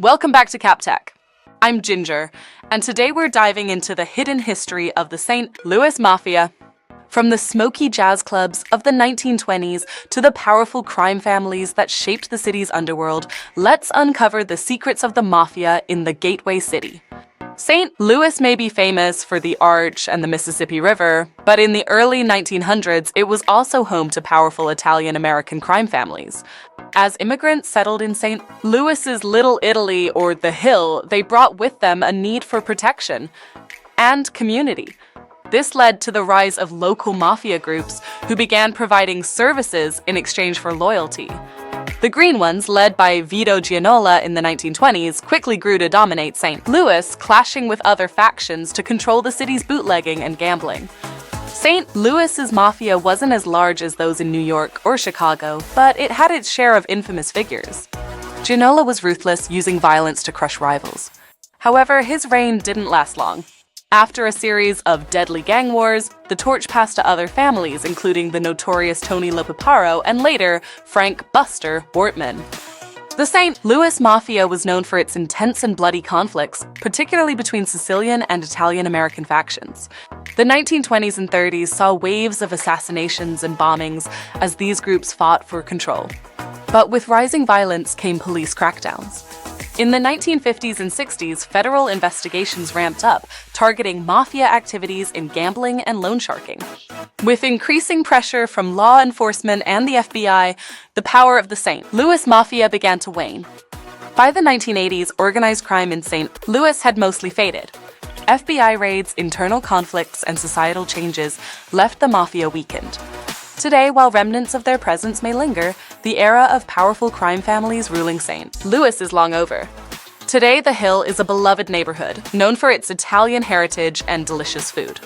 Welcome back to Kapp Tech. I'm Ginger, and today we're diving into the hidden history of the St. Louis Mafia. From the smoky jazz clubs of the 1920s to the powerful crime families that shaped the city's underworld, let's uncover the secrets of the Mafia in the Gateway City. St. Louis may be famous for the Arch and the Mississippi River, but in the early 1900s, it was also home to powerful Italian-American crime families. As immigrants settled in St. Louis's Little Italy, or the Hill, they brought with them a need for protection and community. This led to the rise of local mafia groups who began providing services in exchange for loyalty. The Green Ones, led by Vito Gianola in the 1920s, quickly grew to dominate St. Louis, clashing with other factions to control the city's bootlegging and gambling. St. Louis's mafia wasn't as large as those in New York or Chicago, but it had its share of infamous figures. Gianola was ruthless, using violence to crush rivals. However, his reign didn't last long. After a series of deadly gang wars, the torch passed to other families, including the notorious Tony Lopaparo and later Frank Buster Wortman. The St. Louis Mafia was known for its intense and bloody conflicts, particularly between Sicilian and Italian-American factions. The 1920s and 30s saw waves of assassinations and bombings as these groups fought for control. But with rising violence came police crackdowns. In the 1950s and 60s, federal investigations ramped up, targeting mafia activities in gambling and loan sharking. With increasing pressure from law enforcement and the FBI, the power of the St. Louis Mafia began to wane. By the 1980s, organized crime in St. Louis had mostly faded. FBI raids, internal conflicts, and societal changes left the mafia weakened. Today, while remnants of their presence may linger, the era of powerful crime families ruling St. Louis is long over. Today, the Hill is a beloved neighborhood, known for its Italian heritage and delicious food.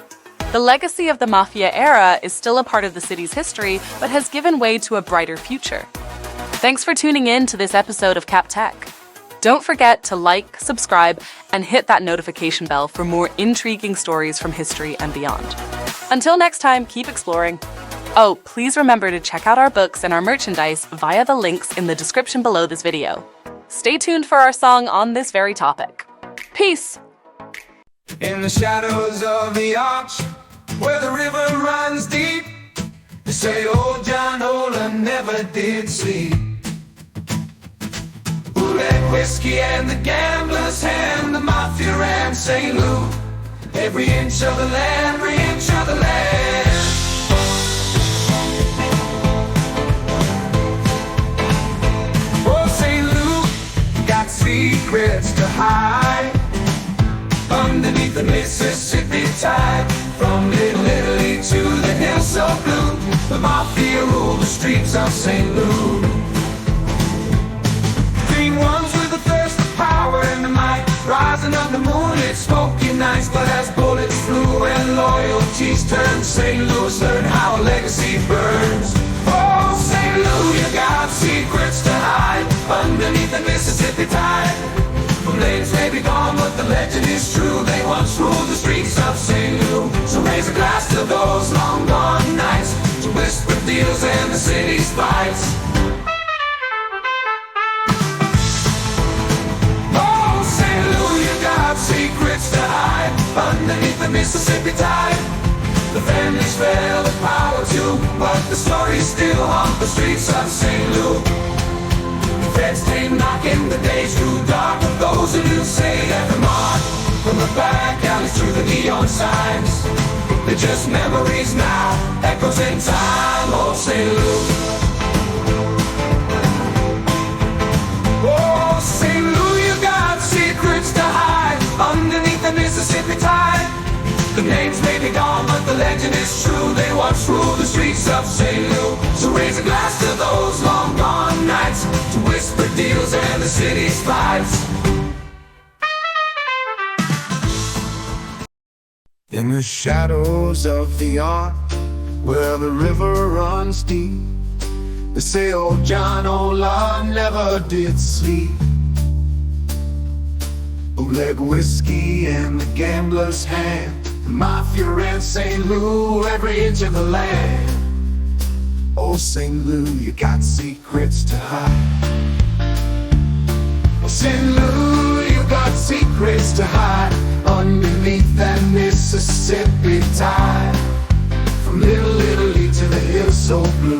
The legacy of the Mafia era is still a part of the city's history, but has given way to a brighter future. Thanks for tuning in to this episode of Kapp Tech. Don't forget to like, subscribe, and hit that notification bell for more intriguing stories from history and beyond. Until next time, keep exploring. Oh, please remember to check out our books and our merchandise via the links in the description below this video. Stay tuned for our song on this very topic. Peace! In the shadows of the arch, where the river runs deep, they say old John Olin never did sleep. Bootleg whiskey and the gambler's hand, the mafia ran St. Louis. Every inch of the land, every inch of the land. Secrets to hide underneath the Mississippi tide. From Little Italy to the hills so blue, the mafia ruled the streets of St. Louis. Green ones with the thirst for power and the might, rising up the moonlit smoky nights. But as bullets flew and loyalties turned, St. Louis learned how a legacy burns. Oh, St. Louis, you got secrets to hide underneath the Mississippi tide. The blades may be gone, but the legend is true. They once ruled the streets of St. Louis. So raise a glass to those long gone nights, to whisper deals and the city's fights. Oh, St. Louis, you got secrets to hide underneath the Mississippi tide. The families fell, the power too, but the stories still haunt the streets of St. Louis. The feds came knocking, the days grew dark, but those who knew say that the mark from the back alleys through the neon signs, they're just memories now, echoes in time, old St. Louis. Oh, St. Louis, you got secrets to hide underneath the Mississippi tide. The names may be gone, but the legend is true. They once ruled the streets of St. Louis. So raise a glass to those long gone nights, to whisper deals and the city's fights. In the shadows of the arch, where the river runs deep, they say old John Olin never did sleep. Bootleg whiskey and the gambler's hand, the mafia ran St. Louis, every inch of the land. Oh, St. Louis, you got secrets to hide. Oh, St. Louis. got secrets to hide underneath that Mississippi tide. From Little Italy to the hills so blue,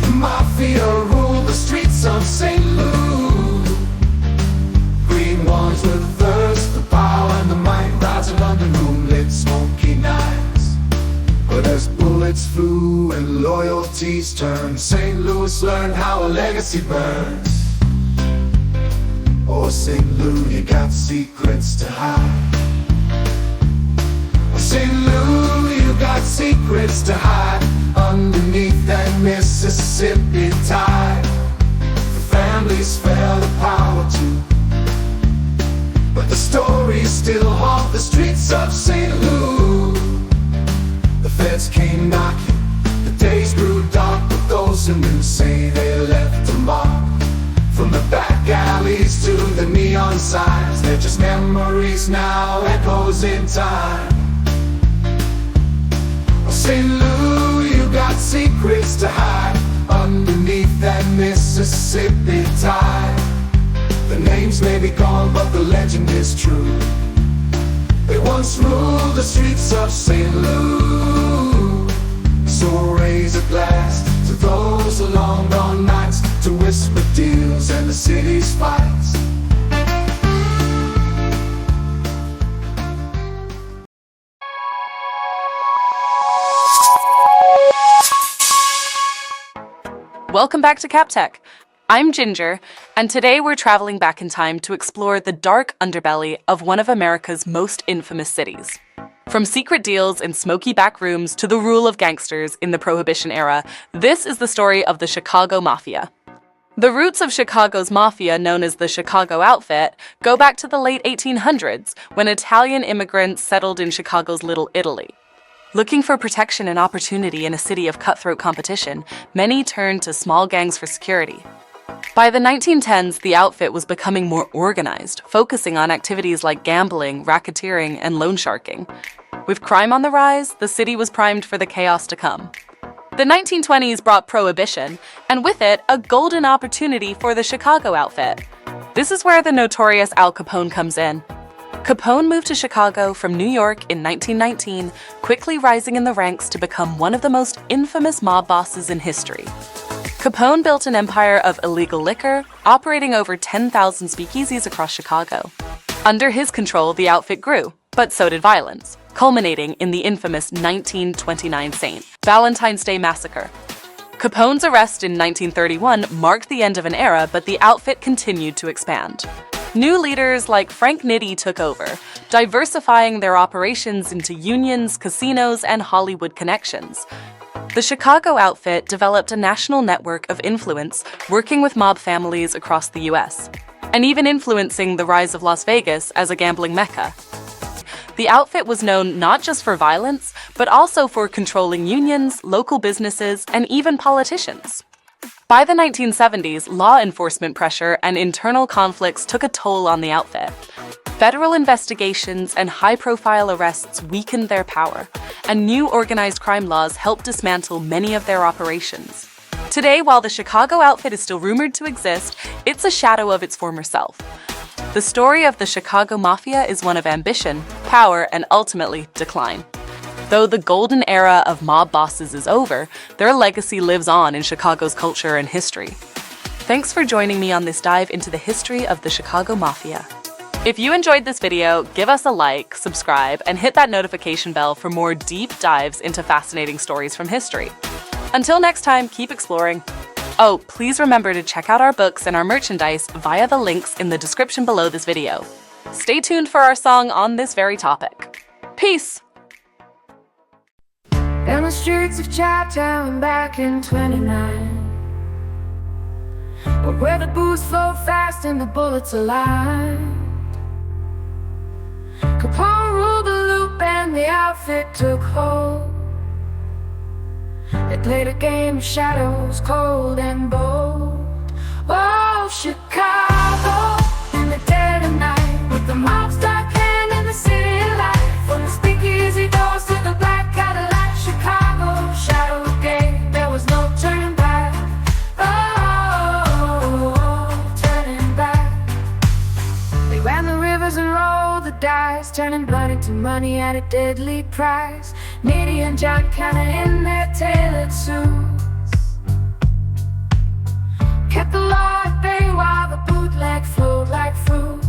the Mafia ruled the streets of St. Louis. Green ones with thirst for power and the might, rising under moonlit smoky nights. But as bullets flew and loyalties turned, St. Louis learned how a legacy burns. Oh, St. Louis, you got secrets to hide. Oh, St. Louis, you got secrets to hide underneath that Mississippi tide. The families fell to power too, but the stories still haunt the streets of St. Louis. The feds came knocking, the days grew dark, but those who knew say they left a mark. From the back alleys to the neon signs, they're just memories now, echoes in time. Oh, St. Louis, you got secrets to hide underneath that Mississippi tide. The names may be gone, but the legend is true. They once ruled the streets of St. Louis. So raise a glass to those long gone nights, to whisper deals and the city's fights. Welcome back to Kapp Tech. I'm Ginger, and today we're traveling back in time to explore the dark underbelly of one of America's most infamous cities. From secret deals in smoky back rooms to the rule of gangsters in the Prohibition era, this is the story of the Chicago Mafia. The roots of Chicago's mafia, known as the Chicago Outfit, go back to the late 1800s, when Italian immigrants settled in Chicago's Little Italy. Looking for protection and opportunity in a city of cutthroat competition, many turned to small gangs for security. By the 1910s, the outfit was becoming more organized, focusing on activities like gambling, racketeering, and loan sharking. With crime on the rise, the city was primed for the chaos to come. The 1920s brought Prohibition, and with it, a golden opportunity for the Chicago outfit. This is where the notorious Al Capone comes in. Capone moved to Chicago from New York in 1919, quickly rising in the ranks to become one of the most infamous mob bosses in history. Capone built an empire of illegal liquor, operating over 10,000 speakeasies across Chicago. Under his control, the outfit grew, but so did violence, culminating in the infamous 1929 St. Valentine's Day Massacre. Capone's arrest in 1931 marked the end of an era, but the outfit continued to expand. New leaders like Frank Nitti took over, diversifying their operations into unions, casinos, and Hollywood connections. The Chicago outfit developed a national network of influence, working with mob families across the U.S., and even influencing the rise of Las Vegas as a gambling mecca. The outfit was known not just for violence, but also for controlling unions, local businesses, and even politicians. By the 1970s, law enforcement pressure and internal conflicts took a toll on the outfit. Federal investigations and high-profile arrests weakened their power, and new organized crime laws helped dismantle many of their operations. Today, while the Chicago outfit is still rumored to exist, it's a shadow of its former self. The story of the Chicago Mafia is one of ambition, power, and ultimately decline. Though the golden era of mob bosses is over, their legacy lives on in Chicago's culture and history. Thanks for joining me on this dive into the history of the Chicago Mafia. If you enjoyed this video, give us a like, subscribe, and hit that notification bell for more deep dives into fascinating stories from history. Until next time, keep exploring. Oh, please remember to check out our books and our merchandise via the links in the description below this video. Stay tuned for our song on this very topic. Peace! Down the streets of Chinatown back in 29, but where the booze flowed fast and the bullets aligned. Capone ruled the loop and the outfit took hold. They played a game of shadows, cold and bold. Oh, Chicago, in the dead of night, with the mob's dark hand in the city light. From the speakeasy doors to the black Cadillac, Chicago, shadow game, there was no turning back. Oh, turning back. to money at a deadly price. Nitty and John kinda in their tailored suits kept the law at bay while the bootleg flowed like fruit.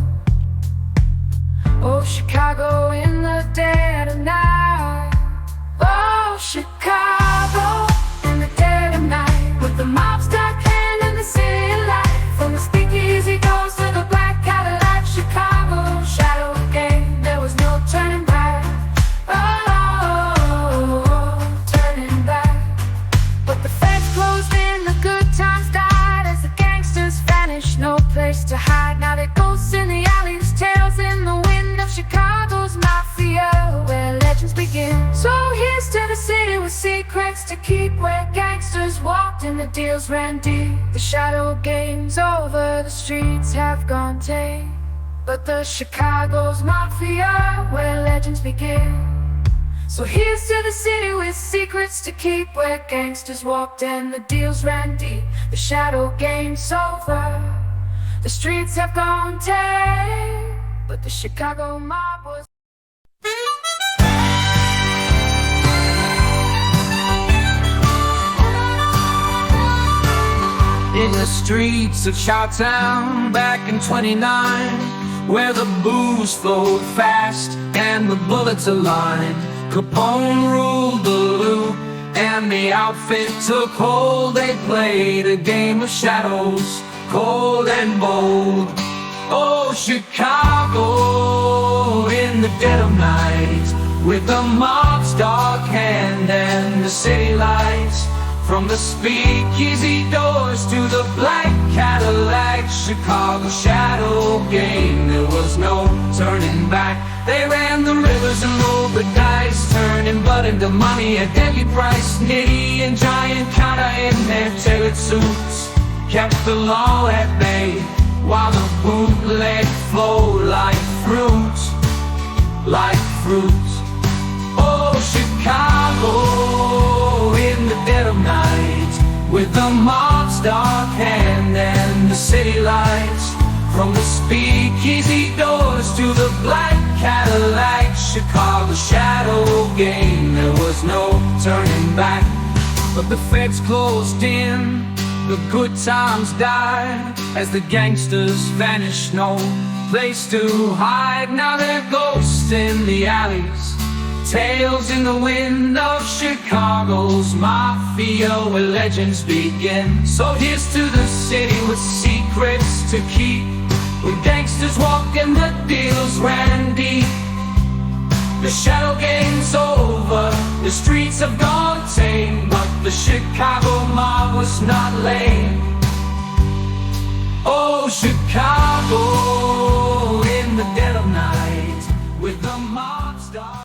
Oh, Chicago in the dead of night. Oh, Chicago in the dead of night, with the mob stuck hand in the city light. From the speakeasy doors to the black Cadillac, Chicago shadow game, there was no turning back. Oh, turning back. But the feds closed in, the good times died as the gangsters vanished, no place to hide. Now they're ghosts in the alleys, tales in the wind of Chicago's mafia, where legends begin. So here's to the city with secrets to keep, where gangsters walked and the deals ran deep. The shadow game's over, the streets have gone tame, but the Chicago's mafia, where legends begin. So here's to the city with secrets to keep, where gangsters walked and the deals ran deep. The shadow game's over, the streets have gone tame, but the Chicago mob was. In the streets of Chi-Town back in '29, where the booze flowed fast and the bullets aligned, Capone ruled the loop and the outfit took hold. They played a game of shadows, cold and bold. Oh, Chicago in the dead of night, with the mob's dark hand and the city lights. From the speakeasy doors to the black Cadillac, Chicago shadow game, there was no turning back. They ran the rivers and rolled the dice, turning blood into money at deadly price. Nitty and Giant kinda in their tailored suits kept the law at bay, while the bootleg flowed like fruit, like fruit. Oh, Chicago in the dead of night, with the mob's dark hand and the city lights. From the speakeasy doors to the black Cadillac, Chicago shadow game, there was no turning back. But the feds closed in, the good times died as the gangsters vanished, no place to hide. Now they're ghosts in the alleys, tales in the wind of Chicago's mafia, where legends begin. So here's to the city with secrets to keep, where gangsters walked and the deals ran deep. The shadow game's over, the streets have gone tame, but the Chicago mob was not lame. Oh, Chicago in the dead of night, with the mob's dark